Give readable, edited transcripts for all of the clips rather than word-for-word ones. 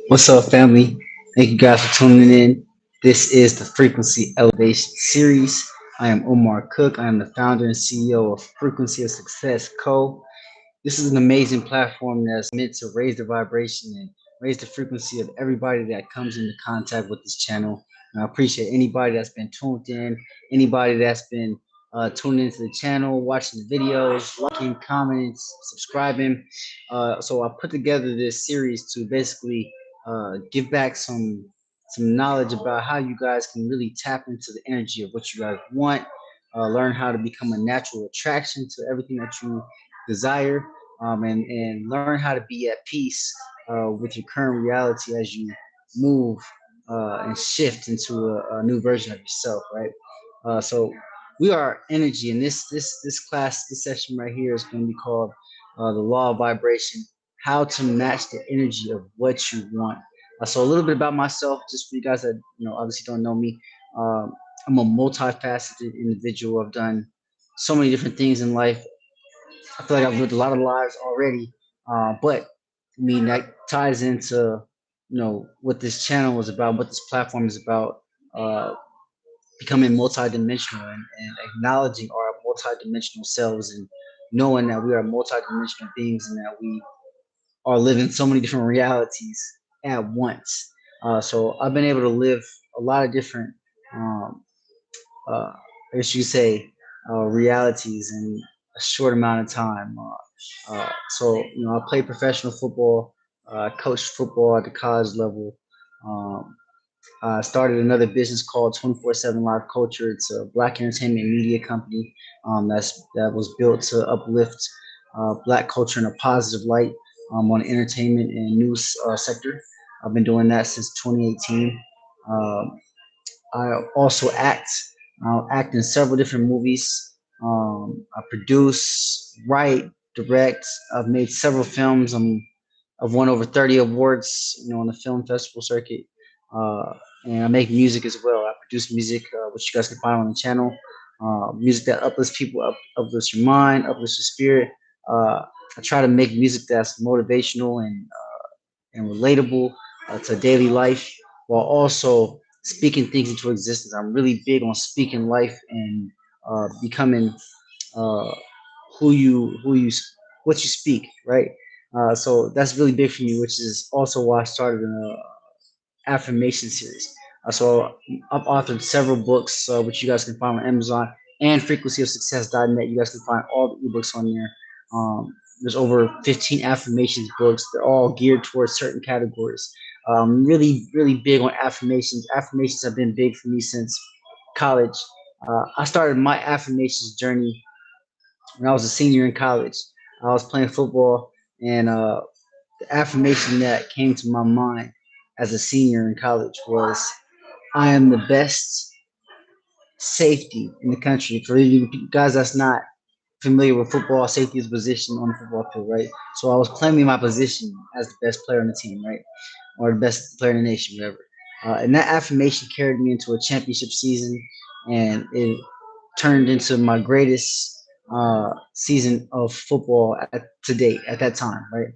What's up, family? Thank you guys for tuning in. This is the Frequency Elevation Series. I am Omar Cook. I am the founder and CEO of Frequency of Success Co. This is an amazing platform that's meant to raise the vibration and raise the frequency of everybody that comes into contact with this channel. And I appreciate anybody that's been tuned in, anybody that's been tuning into the channel, watching the videos, liking, commenting, subscribing. So I put together this series to basically give back some knowledge about how you guys can really tap into the energy of what you guys want. Learn how to become a natural attraction to everything that you desire, and learn how to be at peace with your current reality as you move and shift into a new version of yourself, right? So we are energy, and this session right here is going to be called the law of vibration: how to match the energy of what you want. So a little bit about myself, just for you guys that obviously don't know me. Um, I'm a multifaceted individual. I've done so many different things in life. I feel like I've lived a lot of lives already. But I mean, that ties into what this channel is about, what this platform is about. Uh, Becoming multidimensional and acknowledging our multidimensional selves and knowing that we are multidimensional beings and that we are living so many different realities at once. So I've been able to live a lot of different um, uh, I guess you say, realities in a short amount of time. I played professional football, coached football at the college level. Um, I started another business called 24/7 Live Culture. It's a black entertainment media company that was built to uplift black culture in a positive light on the entertainment and news sector. I've been doing that since 2018. Um, I also act. I'll act in several different movies. I produce, write, direct. I've made several films. I've won over 30 awards, on the film festival circuit. Uh, and I make music as well. I produce music, which you guys can find on the channel. Music that uplifts people, uplifts your mind, uplifts your spirit. Uh, I try to make music that's motivational and relatable to daily life, while also speaking things into existence. I'm really big on speaking life and becoming uh, who you what you speak, right? So that's really big for me, which is also why I started an affirmation series. So I've authored several books, which you guys can find on Amazon and frequencyofsuccess.net. You guys can find all the ebooks on there. There's over 15 affirmations books. They're all geared towards certain categories. Really, really big on affirmations. Affirmations have been big for me since college. I started my affirmations journey when I was a senior in college. I was playing football, and the affirmation that came to my mind as a senior in college was, I am the best safety in the country. For you guys that's not familiar with football, safety is a position on the football field, right? So I was claiming my position as the best player on the team, right? Or the best player in the nation, whatever. And that affirmation carried me into a championship season, and it turned into my greatest season of football to date at that time, right?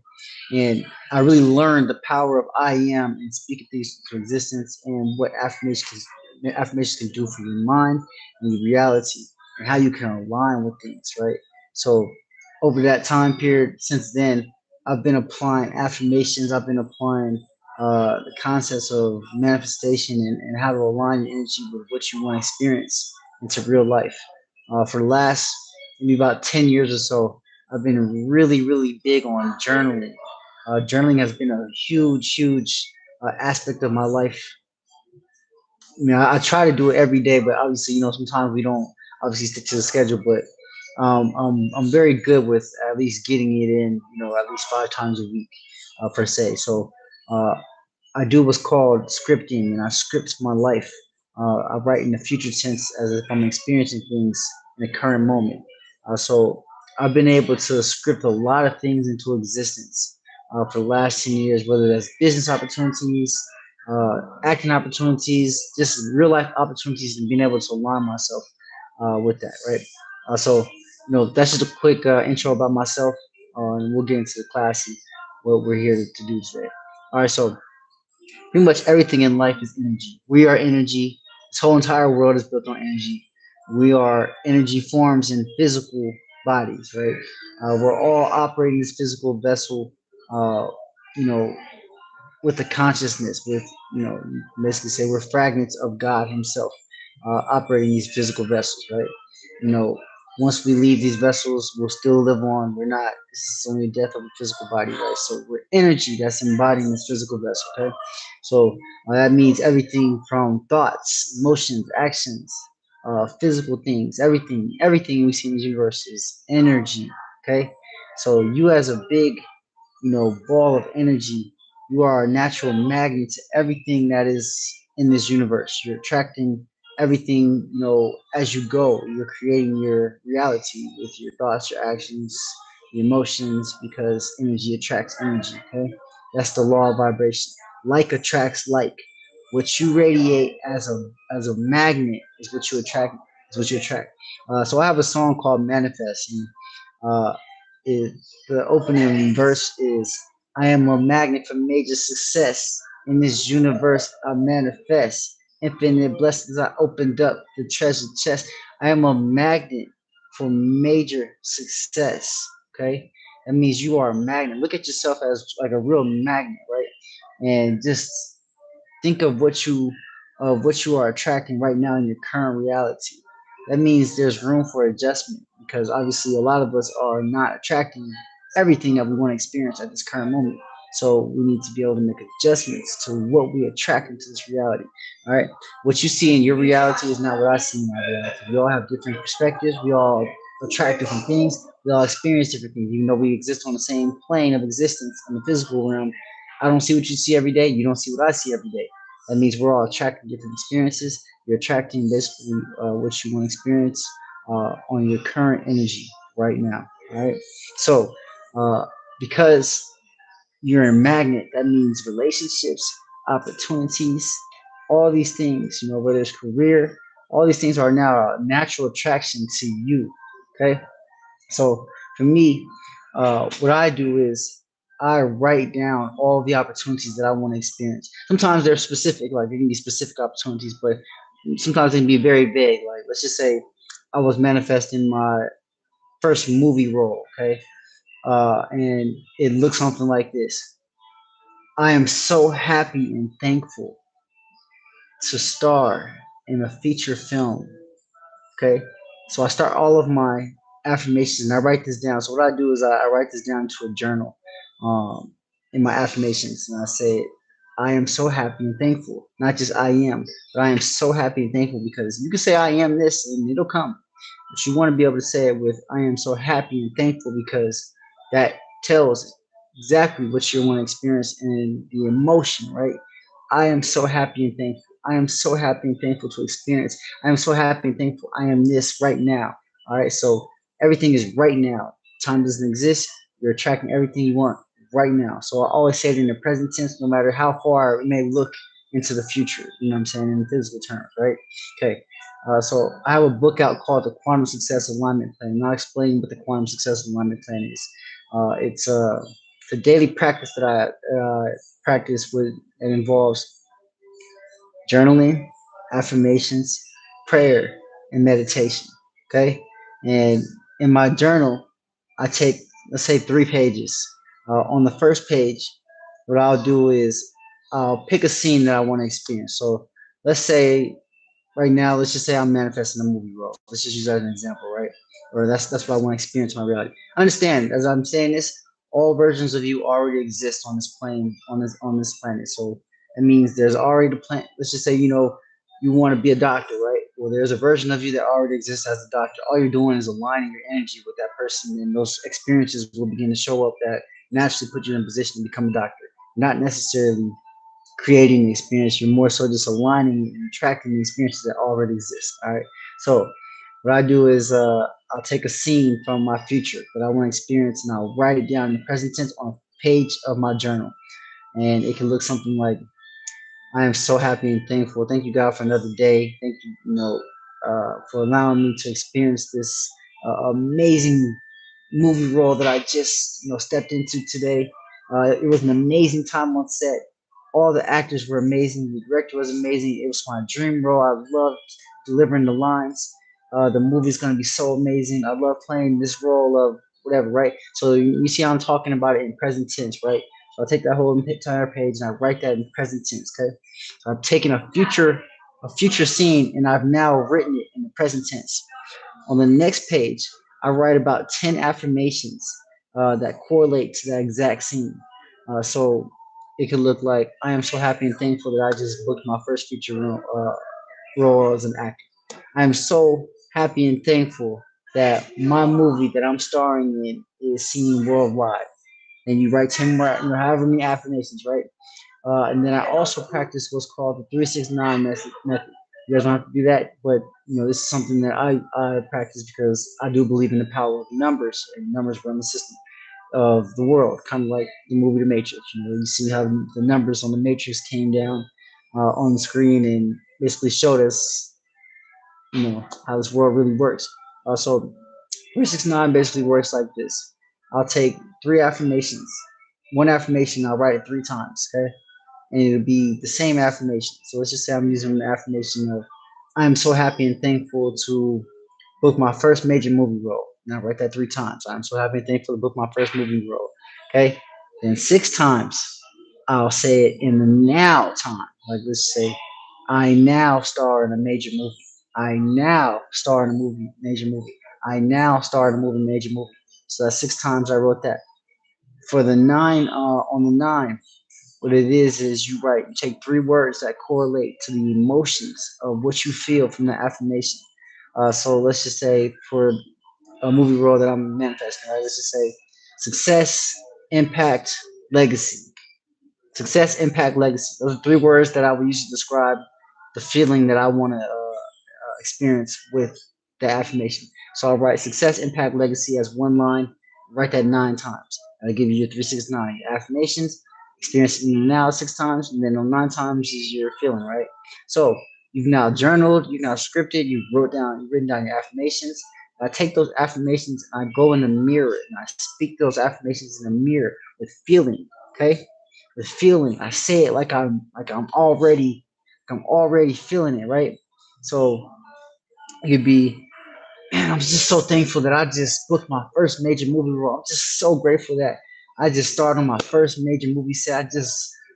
And I really learned the power of I am and speaking things into existence and what affirmations can do for your mind and your reality and how you can align with things, right? So over that time period since then, I've been applying affirmations. I've been applying the concepts of manifestation and how to align your energy with what you want to experience into real life. For the last maybe about 10 years or so, I've been really, really big on journaling. Journaling has been a huge, huge aspect of my life. I try to do it every day, but obviously, sometimes we don't obviously stick to the schedule. But I'm very good with at least getting it in, at least 5 times a week, per se. So uh, I do what's called scripting, and I script my life. I write in the future tense as if I'm experiencing things in the current moment. So I've been able to script a lot of things into existence for the last 10 years, whether that's business opportunities, acting opportunities, just real life opportunities, and being able to align myself with that, right? That's just a quick intro about myself, and we'll get into the class and what we're here to do today. All right, so Pretty much everything in life is energy. We are energy. This whole entire world is built on energy. We are energy forms in physical bodies, right? We're all operating this physical vessel, uh, you know, with the consciousness, with, basically say we're fragments of God Himself, operating these physical vessels, right? You know, once we leave these vessels, we'll still live on. We're not. This is only death of a physical body, right? So we're energy that's embodying this physical vessel, okay? So that means everything from thoughts, emotions, actions, physical things, everything we see in the universe is energy, okay? So you as a big, ball of energy. You are a natural magnet to everything that is in this universe. You're attracting everything, as you go. You're creating your reality with your thoughts, your actions, your emotions, because energy attracts energy. Okay, that's the law of vibration. Like attracts like. What you radiate as a magnet is what you attract. Is what you attract. So I have a song called Manifest, and uh, it, the opening verse is, I am a magnet for major success. In this universe, I manifest. Infinite blessings, I opened up the treasure chest. I am a magnet for major success. Okay? That means you are a magnet. Look at yourself as like a real magnet, right? And just think of what you are attracting right now in your current reality. That means there's room for adjustment, because obviously a lot of us are not attracting everything that we want to experience at this current moment. So we need to be able to make adjustments to what we attract into this reality. All right. What you see in your reality is not what I see in my reality. We all have different perspectives. We all attract different things. We all experience different things. Even though we exist on the same plane of existence in the physical realm, I don't see what you see every day. You don't see what I see every day. That means we're all attracting different experiences. You're attracting basically what you want to experience on your current energy right now. All right. So, uh, because you're a magnet, that means relationships, opportunities, all these things, whether it's career, all these things are now a natural attraction to you. Okay. So for me, what I do is I write down all the opportunities that I want to experience. Sometimes they're specific, like they can be specific opportunities, but sometimes they can be very vague. Like let's just say I was manifesting my first movie role, okay, and it looks something like this. I am so happy and thankful to star in a feature film. Okay. So I start all of my affirmations and I write this down. So what I do is I write this down into a journal, in my affirmations, and I say, I am so happy and thankful. Not just I am, but I am so happy and thankful, because you can say I am this and it'll come. But you want to be able to say it with I am so happy and thankful, because that tells exactly what you want to experience and the emotion, right? I am so happy and thankful. I am so happy and thankful to experience. I am so happy and thankful. I am this right now. All right. So everything is right now. Time doesn't exist. You're attracting everything you want right now. So I always say it in the present tense, no matter how far it may look into the future. You know what I'm saying? In physical terms, right? Okay. So I have a book out called The Quantum Success Alignment Plan. I'm not explaining what the Quantum Success Alignment Plan is. It's a daily practice that I practice with. It involves journaling, affirmations, prayer, and meditation. Okay, and in my journal, I take, let's say, 3 pages. On the first page, what I'll do is I'll pick a scene that I want to experience. So let's say right now, let's just say I'm manifesting a movie role. Let's just use that as an example, right? Or that's what I want to experience in my reality. I understand, as I'm saying this, all versions of you already exist on this plane, on this planet. So that means there's already the plan. Let's just say you want to be a doctor, right? Well, there's a version of you that already exists as a doctor. All you're doing is aligning your energy with that person, and those experiences will begin to show up that naturally put you in a position to become a doctor. Not necessarily creating the experience. You're more so just aligning and attracting the experiences that already exist. All right. So what I do is I'll take a scene from my future that I want to experience, and I'll write it down in the present tense on a page of my journal. And it can look something like, I am so happy and thankful. Thank you, God, for another day. Thank you, for allowing me to experience this amazing movie role that I just stepped into today. It was an amazing time on set. All the actors were amazing. The director was amazing. It was my dream role. I loved delivering the lines. The movie's gonna be so amazing. I love playing this role of whatever, right? So you see, I'm talking about it in present tense, right? So I'll take that whole entire page and I write that in present tense. Okay, so I'm taking a future scene and I've now written it in the present tense. On the next page, I write about 10 affirmations that correlate to that exact scene. So it could look like, I am so happy and thankful that I just booked my first feature role as an actor. I am so happy and thankful that my movie that I'm starring in is seen worldwide. And you write 10 more, however many affirmations, right? And then I also practice what's called the 369 method. You guys don't have to do that, but this is something that I practice because I do believe in the power of numbers, and numbers run the system of the world, kind of like the movie The Matrix. You see how the numbers on the Matrix came down on the screen and basically showed us, how this world really works. So 369 basically works like this. I'll take three affirmations. One affirmation, I'll write it three times, okay? And it'll be the same affirmation. So let's just say I'm using the affirmation of, I am so happy and thankful to book my first major movie role. And I write that three times. I'm so happy and thankful to book my first movie role. Okay. Then six times, I'll say it in the now time. Like let's say, I now star in a major movie. I now star in a major movie. I now star in a major movie. So that's six times I wrote that. For the nine, on the nine, what it is you take three words that correlate to the emotions of what you feel from the affirmation. So let's just say for a movie role that I'm manifesting, right? Let's just say success, impact, legacy. Success, impact, legacy. Those are three words that I would usually describe the feeling that I want to experience with the affirmation. So I'll write success, impact, legacy as one line. Write that nine times. I'll give you your 369 affirmations. Experience it now six times, and then on nine times is your feeling, right? So you've now journaled, you've now scripted, you've written down your affirmations. I take those affirmations and I go in the mirror and I speak those affirmations in the mirror with feeling. Okay, with feeling. I say it like I'm already feeling it, right? So you'd be, man, I'm just so thankful that I just booked my first major movie role. I'm just so grateful that I just started on my first major movie set.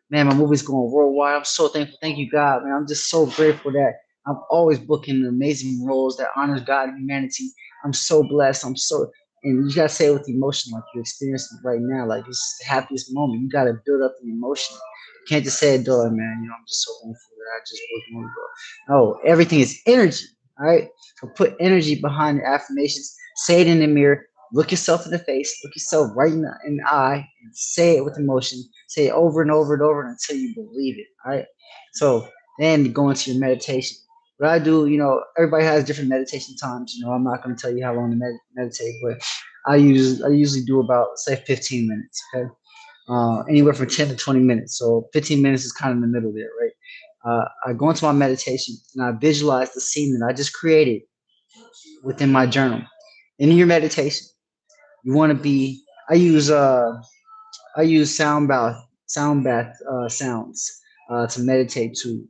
Man, my movie's going worldwide. I'm so thankful. Thank you, God, man. I'm just so grateful that I'm always booking amazing roles that honors God and humanity. I'm so blessed. And you gotta say it with emotion, like you're experiencing it right now. Like this is the happiest moment. You gotta build up the emotion. You can't just say it, though, man. I'm just so thankful that I just booked a movie role. No, everything is energy. All right. So put energy behind the affirmations. Say it in the mirror. Look yourself in the face. Look yourself right in the eye and say it with emotion. Say it over and over and over until you believe it. All right. So then go into your meditation. What I do, everybody has different meditation times. I'm not going to tell you how long to meditate, but I usually do about say 15 minutes. Okay. Anywhere from 10 to 20 minutes. So 15 minutes is kind of in the middle there, right? I go into my meditation and I visualize the scene that I just created within my journal. In your meditation, you want to be. I use sound bath sounds to meditate to.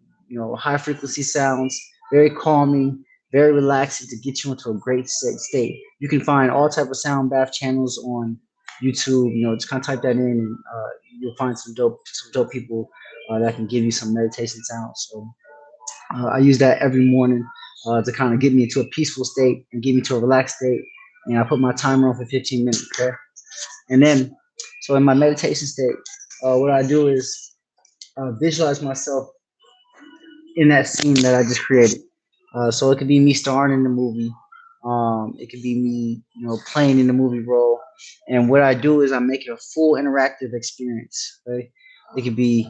High frequency sounds, very calming, very relaxing to get you into a great state. You can find all type of sound bath channels on YouTube. Just kind of type that in, and you'll find some dope people that can give you some meditation sounds. So I use that every morning to kind of get me into a peaceful state and get me to a relaxed state. And I put my timer on for 15 minutes. Okay. And then, so in my meditation state, what I do is visualize myself in that scene that I just created. So it could be me starring in the movie. It could be me, playing in the movie role. And what I do is I make it a full interactive experience. Right? It could be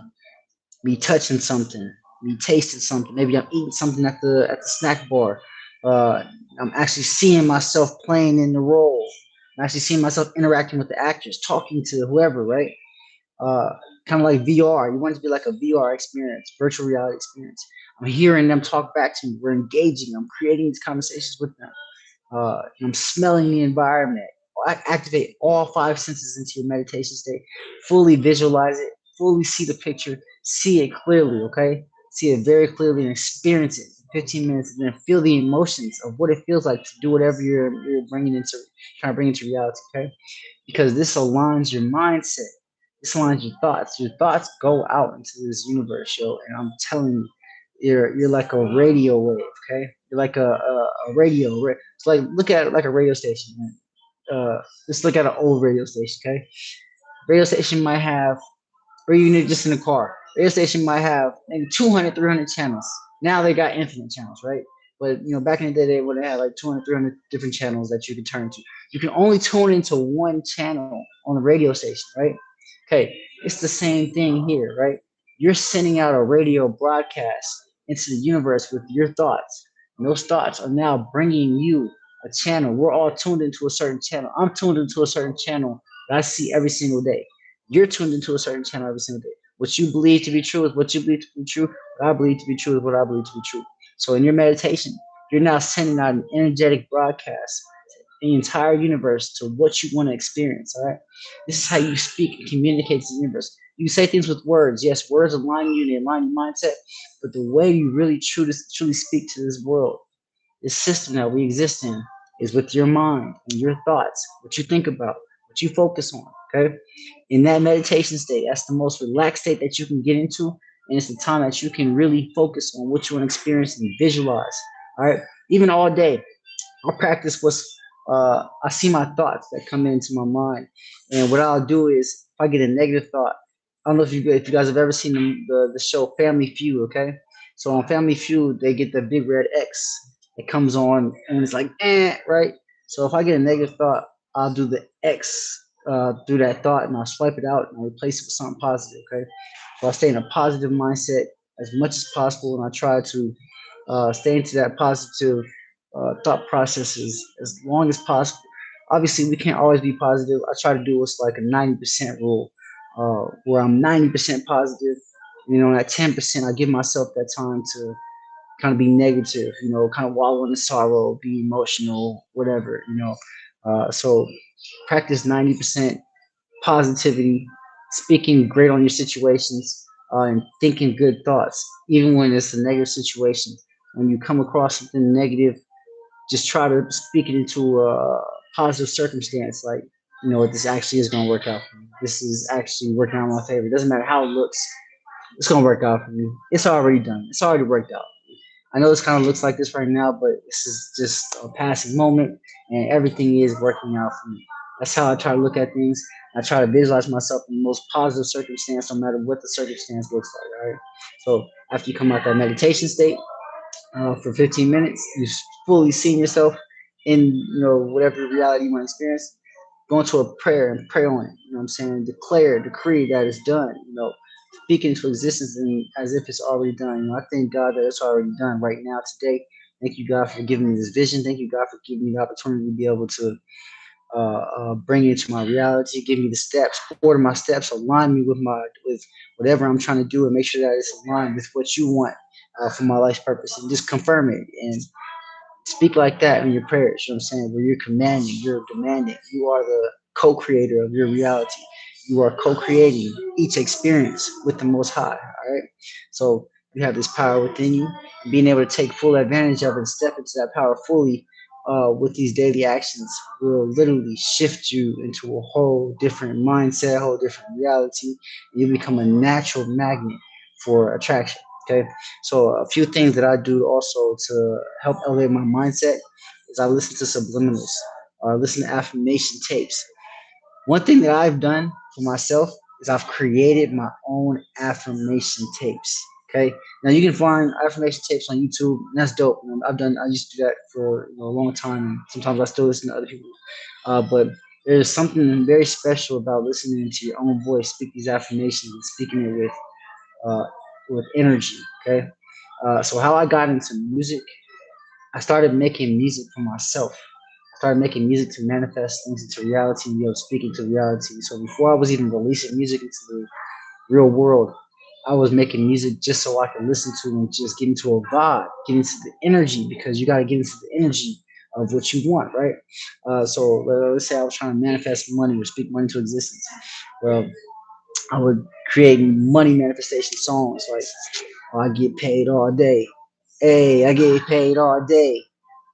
me touching something, me tasting something. Maybe I'm eating something at the snack bar. Uh, I'm actually seeing myself playing in the role. I'm actually seeing myself interacting with the actors, talking to whoever, right? Uh, kind of like VR. You want it to be like a VR experience, virtual reality experience. I'm hearing them talk back to me. We're engaging. I'm creating these conversations with them. I'm smelling the environment. Activate all five senses into your meditation state. Fully visualize it. fully see the picture, see it clearly, okay? See it very clearly and experience it for 15 minutes, and then feel the emotions of what it feels like to do whatever you're bringing into trying to bring into reality, okay? Because this aligns your mindset. This aligns your thoughts. Your thoughts go out into this universe, yo. And I'm telling you, you're like a radio wave, okay? You're like a radio. It's like look at it like a radio station, man. Just look at an old radio station, okay? Radio station might have, or even just in the car, radio station might have maybe 200, 300 channels. Now they got infinite channels, right? But back in the day, they would have had like 200, 300 different channels that you could turn to. You can only tune into one channel on the radio station, right? Okay, it's the same thing here, right? You're sending out a radio broadcast into the universe with your thoughts. And those thoughts are now bringing you a channel. We're all tuned into a certain channel. I'm tuned into a certain channel that I see every single day. You're tuned into a certain channel every single day. What you believe to be true is what you believe to be true. What I believe to be true is what I believe to be true. So in your meditation, you're now sending out an energetic broadcast to the entire universe to what you want to experience. All right. This is how you speak and communicate to the universe. You say things with words. Yes, words align you, they align your mindset. But the way you really truly speak to this world, this system that we exist in, is with your mind and your thoughts, what you think about, what you focus on. Okay. In that meditation state, that's the most relaxed state that you can get into. And it's the time that you can really focus on what you want to experience and visualize. All right. Even all day, I'll practice I see my thoughts that come into my mind. And what I'll do is if I get a negative thought, I don't know if you guys have ever seen the show Family Feud, okay? So on Family Feud, they get the big red X that comes on and it's like, right? So if I get a negative thought, I'll do the X through that thought and I'll swipe it out and I'll replace it with something positive, okay? So I stay in a positive mindset as much as possible and I try to stay into that positive thought processes as long as possible. Obviously, we can't always be positive. I try to do what's like a 90% rule, where I'm 90% positive. And at 10%, I give myself that time to kind of be negative, kind of wallow in the sorrow, be emotional, whatever. So practice 90% positivity, speaking great on your situations, and thinking good thoughts, even when it's a negative situation. When you come across something negative, just try to speak it into a positive circumstance. Like, this actually is going to work out for me. This is actually working out in my favor. It doesn't matter how it looks. It's going to work out for me. It's already done. It's already worked out. I know this kind of looks like this right now, but this is just a passing moment, and everything is working out for me. That's how I try to look at things. I try to visualize myself in the most positive circumstance, no matter what the circumstance looks like. All right. So after you come out that meditation state, for 15 minutes. You fully seeing yourself in whatever reality you want to experience. Go into a prayer and pray on it. You know what I'm saying? Declare, decree that it's done. Speak into existence and as if it's already done. I thank God that it's already done right now today. Thank you, God, for giving me this vision. Thank you, God, for giving me the opportunity to be able to bring it to my reality, give me the steps, order my steps, align me with whatever I'm trying to do, and make sure that it's aligned with what you want for my life's purpose, and just confirm it and speak like that in your prayers. You know what I'm saying? Where you're commanding, you're demanding, you are the co-creator of your reality. You are co-creating each experience with the Most High. All right, so you have this power within you. Being able to take full advantage of it and step into that power fully with these daily actions will literally shift you into a whole different mindset, a whole different reality. You become a natural magnet for attraction. Okay, so a few things that I do also to help elevate my mindset is I listen to subliminals or listen to affirmation tapes. One thing that I've done for myself is I've created my own affirmation tapes. Okay. Now you can find affirmation tapes on YouTube, and that's dope. I used to do that for a long time, and sometimes I still listen to other people. But there's something very special about listening to your own voice speak these affirmations and speaking it uh, with energy. Okay. So how I got into music, I started making music for myself. I started making music to manifest things into reality, speak into reality. So before I was even releasing music into the real world, I was making music just so I could listen to and just get into a vibe, get into the energy because you got to get into the energy of what you want, right? So let's say I was trying to manifest money or speak money to existence. Well, I would creating money manifestation songs like, oh, I get paid all day. Hey, I get paid all day.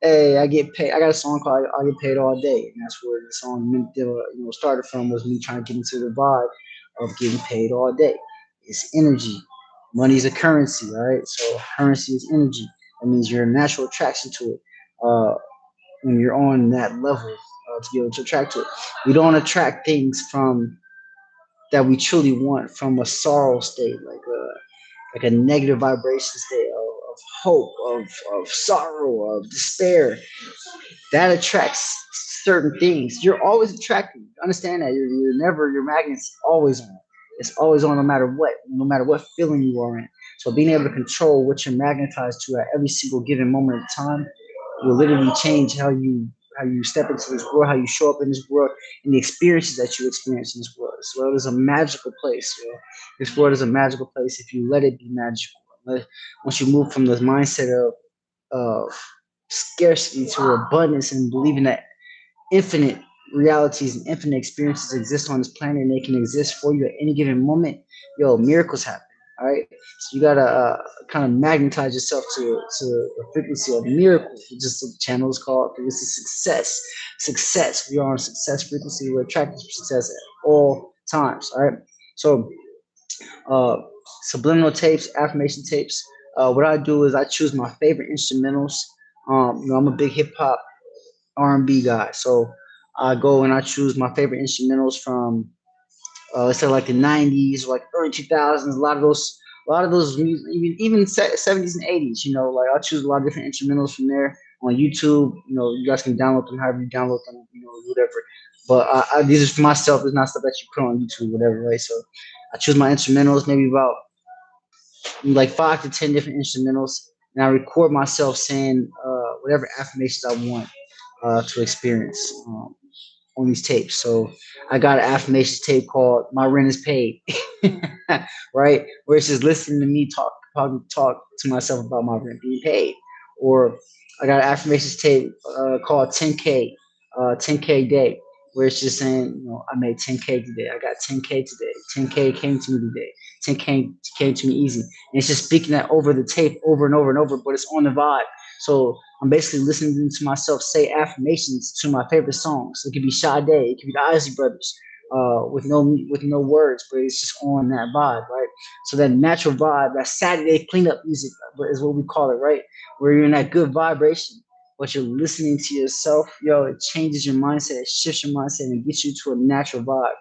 Hey, I get paid. I got a song called "I Get Paid All Day," and that's where the song started from. Was me trying to get into the vibe of getting paid all day. It's energy. Money is a currency, all right? So currency is energy. That means you're a natural attraction to it. Uh, when you're on that level to be able to attract it, we don't attract things from that we truly want from a sorrow state, like a negative vibration state of hope, of sorrow, of despair. That attracts certain things. You're always attracting. Understand that you're never your magnet's always on. It's always on, no matter what feeling you are in. So being able to control what you're magnetized to at every single given moment of time will literally change how you step into this world, how you show up in this world, and the experiences that you experience in this world. This world is a magical place. You know? This world is a magical place if you let it be magical. Once you move from the mindset of scarcity to abundance and believing that infinite realities and infinite experiences exist on this planet and they can exist for you at any given moment, yo, miracles happen. All right, so you gotta kind of magnetize yourself to a frequency of miracles, which is what the channel is called. This is success. Success. We are on a success frequency. We're attracted to success at all times. All right. So uh, subliminal tapes, affirmation tapes. What I do is I choose my favorite instrumentals. I'm a big hip hop R&B guy, so I go and I choose my favorite instrumentals from let's say like the '90s, like early 2000s. A lot of those music, even '70s and '80s. You know, like I'll choose a lot of different instrumentals from there on YouTube. You know, you guys can download them however you download them. You know, whatever. But these are for myself. It's not stuff that you put on YouTube, whatever, right? So I choose my instrumentals, maybe about like 5 to 10 different instrumentals, and I record myself saying whatever affirmations I want to experience on these tapes. So I got an affirmations tape called "My Rent Is Paid," right? Where it's just listening to me talk to myself about my rent being paid. Or I got an affirmations tape called 10K, 10K day, where it's just saying, you know, I made 10K today. I got 10K today. 10K came to me today. 10K came to me easy. And it's just speaking that over the tape over and over and over, but it's on the vibe. So I'm basically listening to myself say affirmations to my favorite songs. It could be Sade, it could be the Isley Brothers, with no words, but it's just on that vibe, right? So that natural vibe, that Saturday cleanup music is what we call it, right? Where you're in that good vibration, but you're listening to yourself, yo, it changes your mindset, it shifts your mindset, and it gets you to a natural vibe.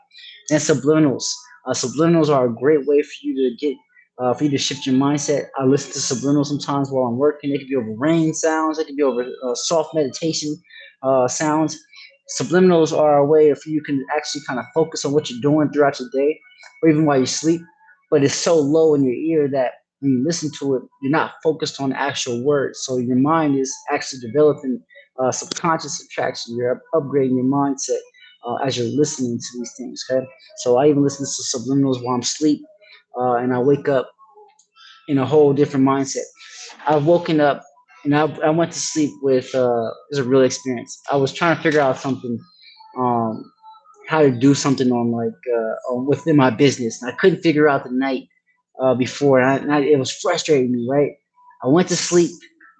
And subliminals. Subliminals are a great way for you to shift your mindset. I listen to subliminals sometimes while I'm working. It could be over rain sounds. It could be over soft meditation sounds. Subliminals are a way for you can actually kind of focus on what you're doing throughout your day, or even while you sleep. But it's so low in your ear that when you listen to it, you're not focused on the actual words. So your mind is actually developing subconscious attraction. You're upgrading your mindset as you're listening to these things. Okay, so I even listen to subliminals while I'm asleep, and I wake up in a whole different mindset. I've woken up and I went to sleep with it was a real experience. I was trying to figure out something, um, how to do something within my business, and I couldn't figure out the night before, it was frustrating me. Right, I went to sleep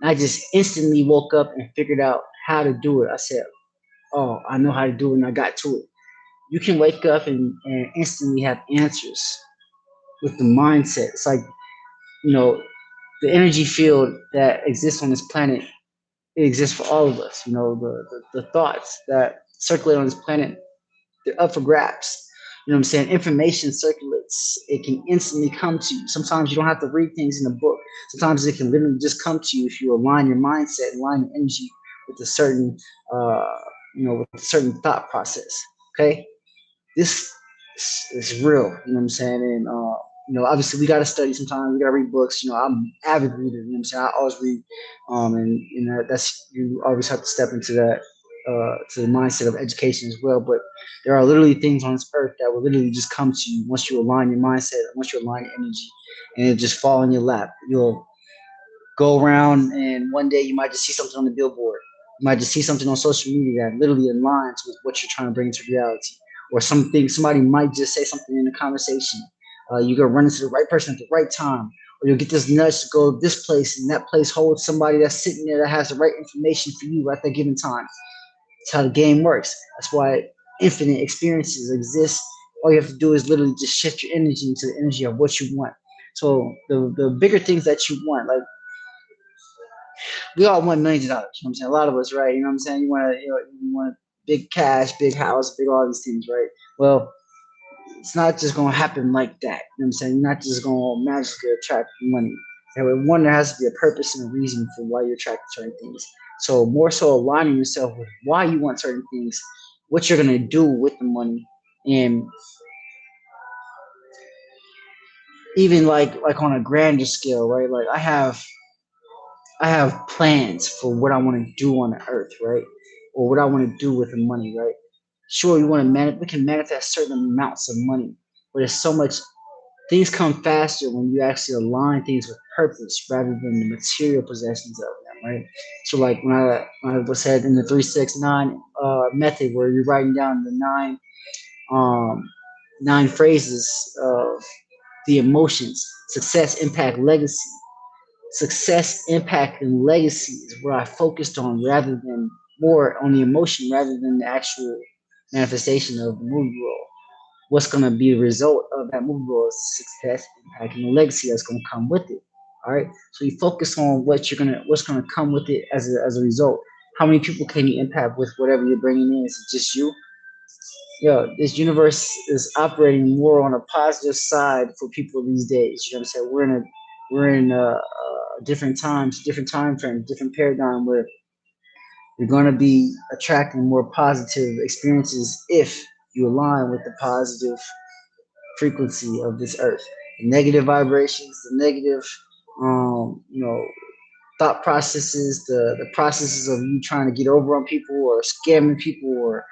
and I just instantly woke up and figured out how to do it. I said, "Oh, I know how to do it," and I got to it. You can wake up and instantly have answers with the mindset. It's like, you know, the energy field that exists on this planet, it exists for all of us. You know, the thoughts that circulate on this planet, they're up for grabs. You know what I'm saying? Information circulates. It can instantly come to you. Sometimes you don't have to read things in a book. Sometimes it can literally just come to you if you align your mindset, align your energy with a certain, uh, with a certain thought process. Okay, this is real. You know what I'm saying? And obviously we got to study sometimes. We got to read books. You know, I'm an avid reader. You know what I'm saying? I always read, and that's you always have to step into that to the mindset of education as well. But there are literally things on this earth that will literally just come to you once you align your mindset, once you align your energy, and it just fall in your lap. You'll go around, and one day you might just see something on the billboard. You might just see something on social media that literally aligns with what you're trying to bring into reality. Or somebody might just say something in the conversation You're gonna run into the right person at the right time, or you'll get this nudge to go this place, and that place holds somebody that's sitting there that has the right information for you at that given time. That's how the game works. That's why infinite experiences exist. All you have to do is literally just shift your energy into the energy of what you want. So the bigger things that you want, like we all want millions of dollars. You know what I'm saying? A lot of us, right? You know what I'm saying? You want big cash, big house, big all these things, right? Well, it's not just gonna happen like that. You know what I'm saying? You're not just gonna magically attract money. And one, there has to be a purpose and a reason for why you're attracting certain things. So more so aligning yourself with why you want certain things, what you're gonna do with the money, and even like on a grander scale, right? Like I have plans for what I want to do on the earth, right? Or what I want to do with the money, right? Sure, we can manifest certain amounts of money, but there's so much things come faster when you actually align things with purpose rather than the material possessions of them, right? So like when I was said in the 369 method where you're writing down the um nine phrases of the emotions, success, impact, legacy. Success, impact, and legacy is what I focused on rather than more on the emotion rather than the actual manifestation of the movie role. What's gonna be the result of that movie role is success, impact, and the legacy that's gonna come with it. All right. So you focus on what's gonna come with it as a result. How many people can you impact with whatever you're bringing in? Is it just you? This universe is operating more on a positive side for people these days. You know what I'm saying? We're in different times, different time frame, different paradigm where you're going to be attracting more positive experiences if you align with the positive frequency of this earth. The negative vibrations, the negative, you know, thought processes, the processes of you trying to get over on people or scamming people or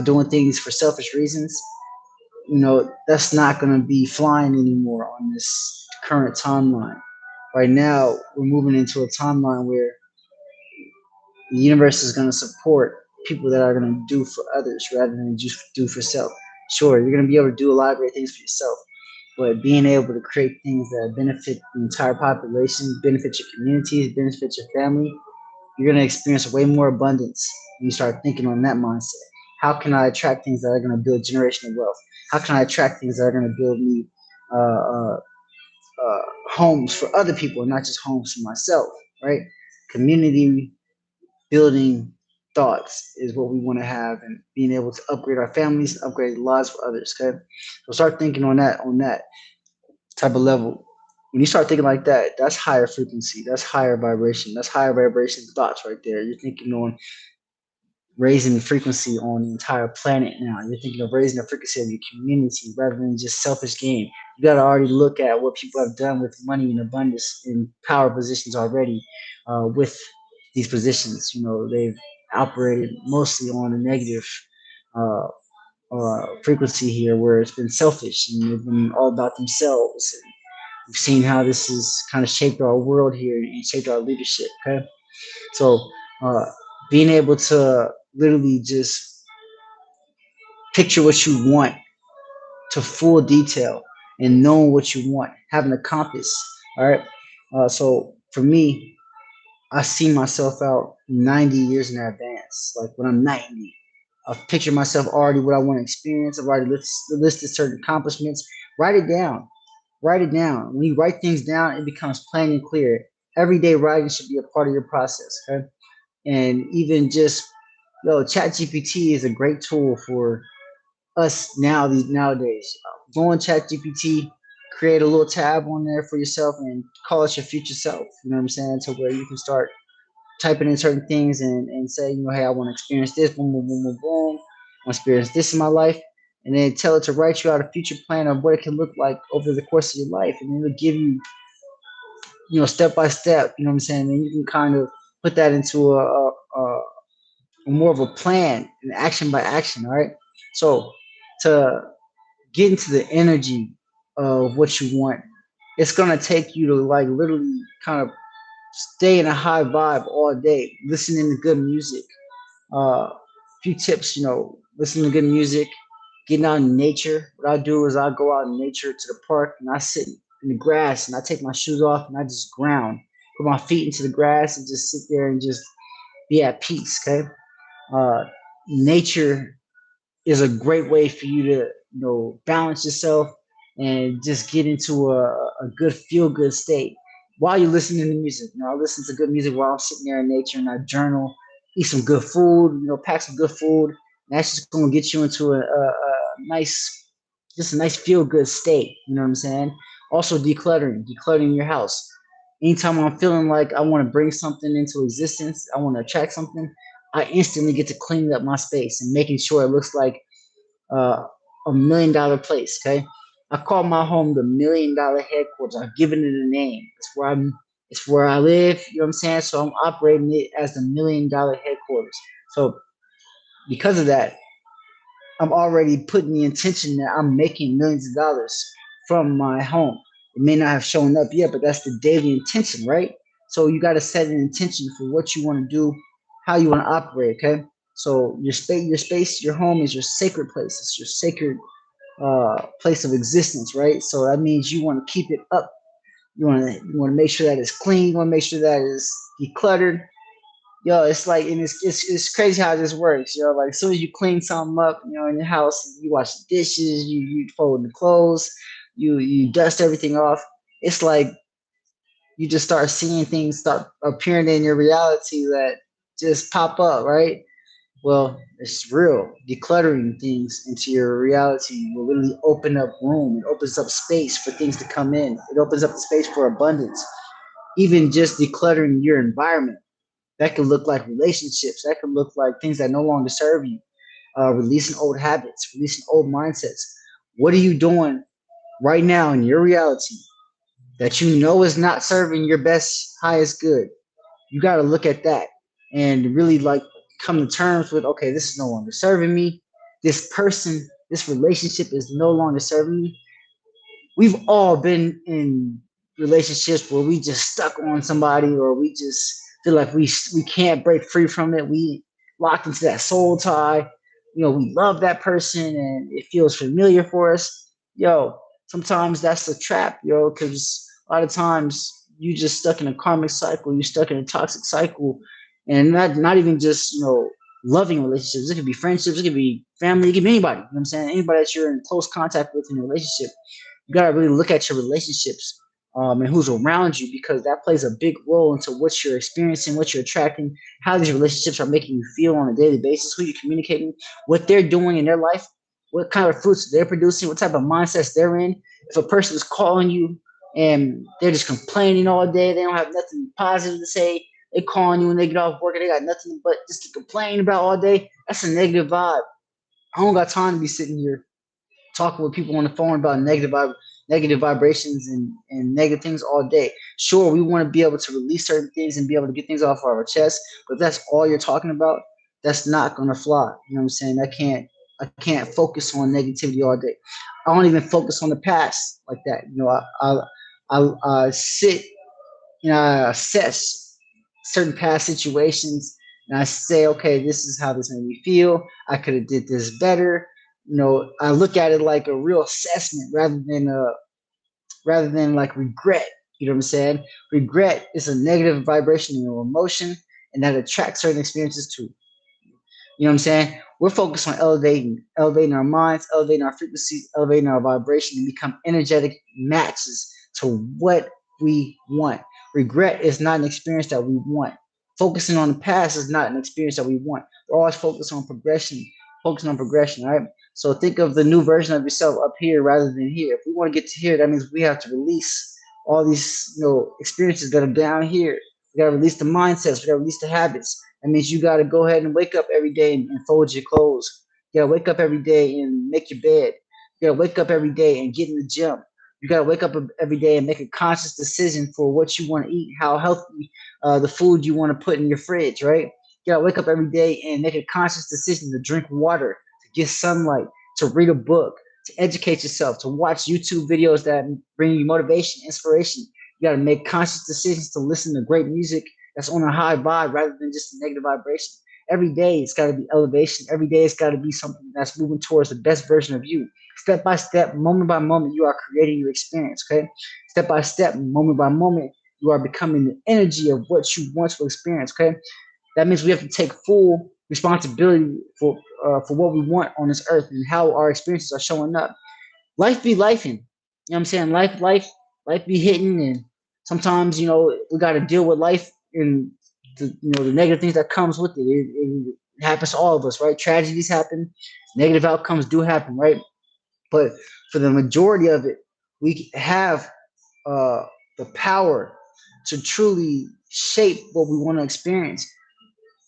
doing things for selfish reasons, that's not going to be flying anymore on this current timeline. Right now, we're moving into a timeline where the universe is going to support people that are going to do for others rather than just do for self. Sure, you're going to be able to do a lot of great things for yourself, but being able to create things that benefit the entire population, benefit your communities, benefit your family, you're going to experience way more abundance when you start thinking on that mindset. How can I attract things that are going to build generational wealth? How can I attract things that are going to build me uh, uh, homes for other people, not just homes for myself, right? Community building thoughts is what we want to have, and being able to upgrade our families, upgrade the lives for others. Okay, so start thinking on that type of level. When you start thinking like that, that's higher frequency, that's higher vibration, that's higher vibration thoughts right there. You're thinking on raising the frequency on the entire planet now. You're thinking of raising the frequency of your community rather than just selfish gain. You got to already look at what people have done with money and abundance in power positions already with these positions. They've operated mostly on a negative uh, frequency here where it's been selfish and they've been all about themselves. And we've seen how this has kind of shaped our world here and shaped our leadership. Okay. So, uh, being able to literally just picture what you want to full detail and knowing what you want, having a compass. All right. So for me, I see myself out 90 years in advance. Like when I'm 90, I've pictured myself already what I want to experience. I've already listed certain accomplishments. Write it down. Write it down. When you write things down, it becomes plain and clear. Everyday writing should be a part of your process. Okay. And even just ChatGPT is a great tool for us nowadays. Go on ChatGPT, create a little tab on there for yourself, and call it your future self. You know what I'm saying? To where you can start typing in certain things and say, hey, I want to experience this, boom, boom, boom, boom, boom. I want to experience this in my life. And then tell it to write you out a future plan of what it can look like over the course of your life. And then it'll give you, step by step, you know what I'm saying? And you can kind of put that into a more of a plan, an action by action. All right. So to get into the energy of what you want, it's gonna take you to like literally kind of stay in a high vibe all day, listening to good music. A few tips, listen to good music, getting out in nature. What I do is I go out in nature to the park and I sit in the grass and I take my shoes off and I just ground, put my feet into the grass and just sit there and just be at peace. Okay, uh, nature is a great way for you to balance yourself and just get into a good feel good state while you're listening to music. I listen to good music while I'm sitting there in nature and I journal, eat some good food, pack some good food. And that's just gonna get you into a nice, just a nice feel good state. You know what I'm saying? Also decluttering your house. Anytime I'm feeling like I want to bring something into existence, I want to attract something, I instantly get to clean up my space and making sure it looks like uh, $1 million place. Okay, I call my home the $1 million headquarters. I've given it a name. It's where I live. You know what I'm saying? So I'm operating it as the $1 million headquarters. So because of that, I'm already putting the intention that I'm making millions of dollars from my home. It may not have shown up yet, but that's the daily intention, right? So you got to set an intention for what you want to do, how you want to operate. Okay. So your home is your sacred place. It's your sacred place of existence, right? So that means you want to keep it up. You want to make sure that it's clean. You want to make sure that it's decluttered. Yo, it's like, and it's crazy how this works. Like as soon as you clean something up, in your house, you wash the dishes, you fold the clothes, you dust everything off. It's like you just start seeing things start appearing in your reality that just pop up, right? Well, it's real. Decluttering things into your reality will really open up room. It opens up space for things to come in. It opens up the space for abundance. Even just decluttering your environment. That could look like relationships. That could look like things that no longer serve you. Releasing old habits, releasing old mindsets. What are you doing right now in your reality that you know is not serving your best, highest good? You got to look at that and really like come to terms with, okay, this is no longer serving me. This person, this relationship is no longer serving me. We've all been in relationships where we just stuck on somebody, or we just feel like we can't break free from it. We locked into that soul tie. We love that person and it feels familiar for us. Yo, sometimes that's a trap, because a lot of times you just stuck in a karmic cycle. You stuck in a toxic cycle, and not even just loving relationships. It could be friendships. It could be family. It could be anybody. You know what I'm saying? Anybody that you're in close contact with in a relationship, you got to really look at your relationships, and who's around you, because that plays a big role into what you're experiencing, what you're attracting, how these relationships are making you feel on a daily basis, who you're communicating, what they're doing in their life, what kind of fruits they're producing, what type of mindsets they're in. If a person is calling you and they're just complaining all day, they don't have nothing positive to say, they calling you when they get off work and they got nothing but just to complain about all day, that's a negative vibe. I don't got time to be sitting here talking with people on the phone about negative vibrations and negative things all day. Sure, we want to be able to release certain things and be able to get things off our chest, but if that's all you're talking about, that's not gonna fly. You know what I'm saying? I can't focus on negativity all day. I don't even focus on the past like that. I sit and I assess certain past situations and I say, okay, this is how this made me feel. I could have did this better. I look at it like a real assessment rather than like regret. You know what I'm saying? Regret is a negative vibration in your emotion, and that attracts certain experiences too. You know what I'm saying? We're focused on elevating our minds, elevating our frequency, elevating our vibration, and become energetic matches to what we want. Regret is not an experience that we want. Focusing on the past is not an experience that we want. We're always focusing on progression, right? So think of the new version of yourself up here rather than here. If we want to get to here, that means we have to release all these, experiences that are down here. We gotta release the mindsets. We gotta release the habits. That means you got to go ahead and wake up every day and fold your clothes. You got to wake up every day and make your bed. You got to wake up every day and get in the gym. You got to wake up every day and make a conscious decision for what you want to eat, how healthy the food you want to put in your fridge, right? You got to wake up every day and make a conscious decision to drink water, to get sunlight, to read a book, to educate yourself, to watch YouTube videos that bring you motivation, inspiration. You got to make conscious decisions to listen to great music that's on a high vibe rather than just a negative vibration. Every day it's got to be elevation. Every day it's got to be something that's moving towards the best version of you. Step by step, moment by moment, you are creating your experience. Okay, step by step, moment by moment, you are becoming the energy of what you want to experience. Okay, that means we have to take full responsibility for what we want on this earth and how our experiences are showing up. Life be lifing. You know what I'm saying? Life be hitting, and sometimes we got to deal with life and the negative things that comes with it. It happens to all of us, right? Tragedies happen, negative outcomes do happen, right? But for the majority of it, we have uh, the power to truly shape what we want to experience.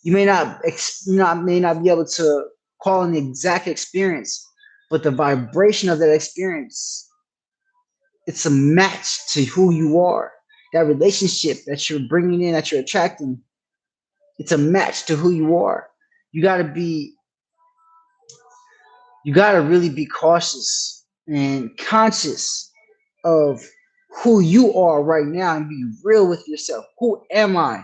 You may not be able to call an exact experience, but the vibration of that experience, it's a match to who you are. That relationship that you're bringing in, that you're attracting, it's a match to who you are. You got to be, you got to really be cautious and conscious of who you are right now and be real with yourself. Who am I?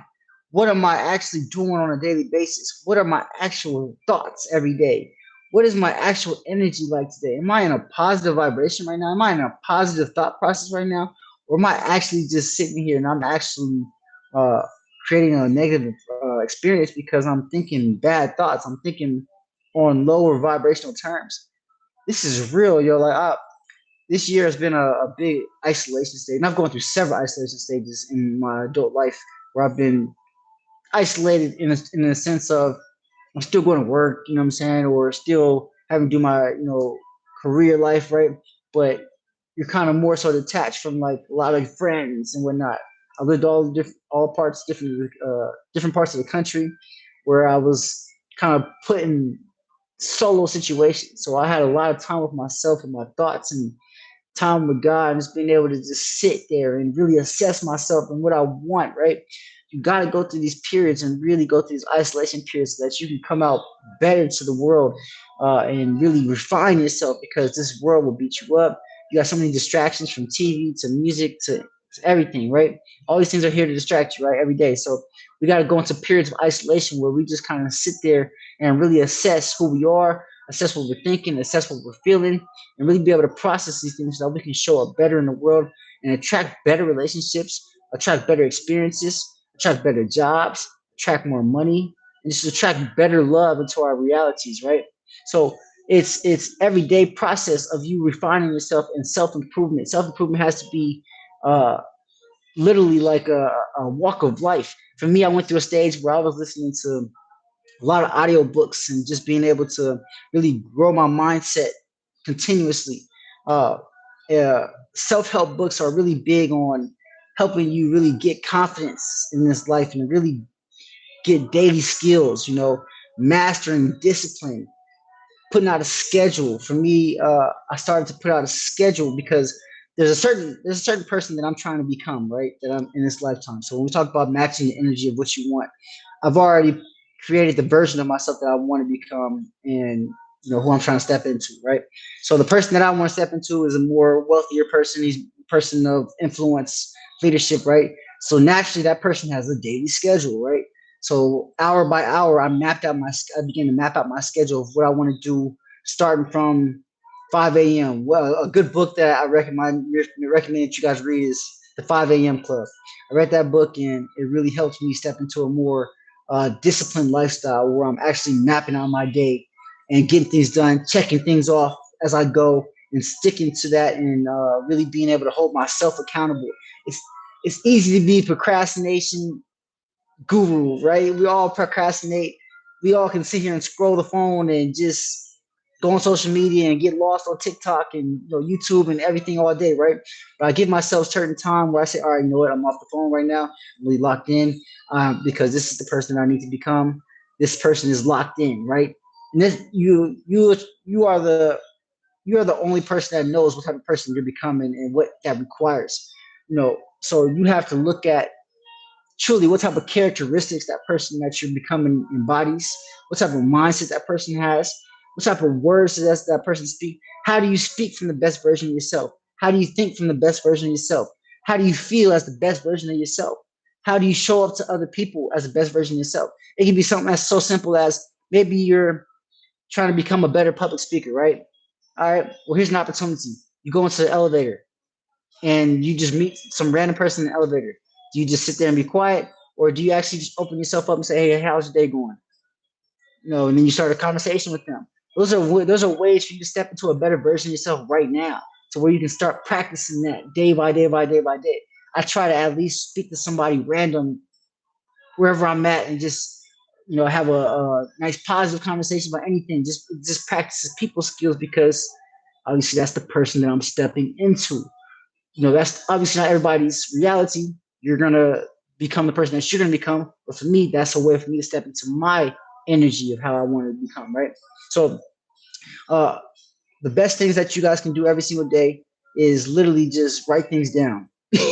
What am I actually doing on a daily basis? What are my actual thoughts every day? What is my actual energy like today? Am I in a positive vibration right now? Am I in a positive thought process right now? Or am I actually just sitting here and I'm actually uh, creating a negative experience because I'm thinking bad thoughts? I'm thinking on lower vibrational terms. This is real, yo. This year has been a big isolation stage, and I've gone through several isolation stages in my adult life where I've been isolated in a sense of I'm still going to work, you know what I'm saying, or still having to do my career life, right? But you're kind of more so detached from like a lot of friends and whatnot. I lived all parts different parts of the country where I was kind of put in solo situations, so I had a lot of time with myself and my thoughts and time with God and just being able to just sit there and really assess myself and what I want, right? You got to go through these periods and really go through these isolation periods so that you can come out better to the world and really refine yourself because this world will beat you up. You got so many distractions from TV to music to everything, right? All these things are here to distract you, right? Every day. So we got to go into periods of isolation where we just kind of sit there and really assess who we are, assess what we're thinking, assess what we're feeling, and really be able to process these things so that we can show up better in the world and attract better relationships, attract better experiences, attract better jobs, attract more money, and just attract better love into our realities, right? So it's everyday process of you refining yourself and self improvement. Self improvement has to be uh, literally like a walk of life. For me, I went through a stage where I was listening to a lot of audiobooks and just being able to really grow my mindset continuously. Uh, Self-help books are really big on helping you really get confidence in this life and really get daily skills, mastering discipline, putting out a schedule. For me, I started to put out a schedule because there's a certain person that I'm trying to become, right? That I'm in this lifetime. So when we talk about matching the energy of what you want, I've already created the version of myself that I want to become and who I'm trying to step into, right? So the person that I want to step into is a more wealthier person. He's a person of influence, leadership, right? So naturally that person has a daily schedule, right? So hour by hour, I began to map out my schedule of what I want to do starting from 5 a.m. Well, a good book that I recommend that you guys read is The 5 a.m. Club. I read that book and it really helps me step into a more disciplined lifestyle where I'm actually mapping out my day and getting things done, checking things off as I go, and sticking to that and really being able to hold myself accountable. It's it's easy to be procrastination guru, right? We all procrastinate. We all can sit here and scroll the phone and just go on social media and get lost on TikTok and YouTube and everything all day, right? But I give myself certain time where I say, all right, you know what? I'm off the phone right now. I'm really locked in because this is the person I need to become. This person is locked in, right? And this you are the only person that knows what type of person you're becoming and what that requires. So you have to look at truly what type of characteristics that person that you're becoming embodies, what type of mindset that person has, what type of words does that person speak. How do you speak from the best version of yourself? How do you think from the best version of yourself? How do you feel as the best version of yourself? How do you show up to other people as the best version of yourself? It can be something that's so simple as maybe you're trying to become a better public speaker, right? All right. Well, here's an opportunity. You go into the elevator and you just meet some random person in the elevator. Do you just sit there and be quiet, or do you actually just open yourself up and say, "Hey, how's your day going?" And then you start a conversation with them. Those are ways for you to step into a better version of yourself right now, to where you can start practicing that day by day by day by day. I try to at least speak to somebody random wherever I'm at and just have a nice positive conversation about anything. Just practices people skills because obviously that's the person that I'm stepping into. That's obviously not everybody's reality. You're gonna become the person that you're gonna become, but for me, that's a way for me to step into my energy of how I want to become. Right. So, uh, the best things that you guys can do every single day is literally just write things down.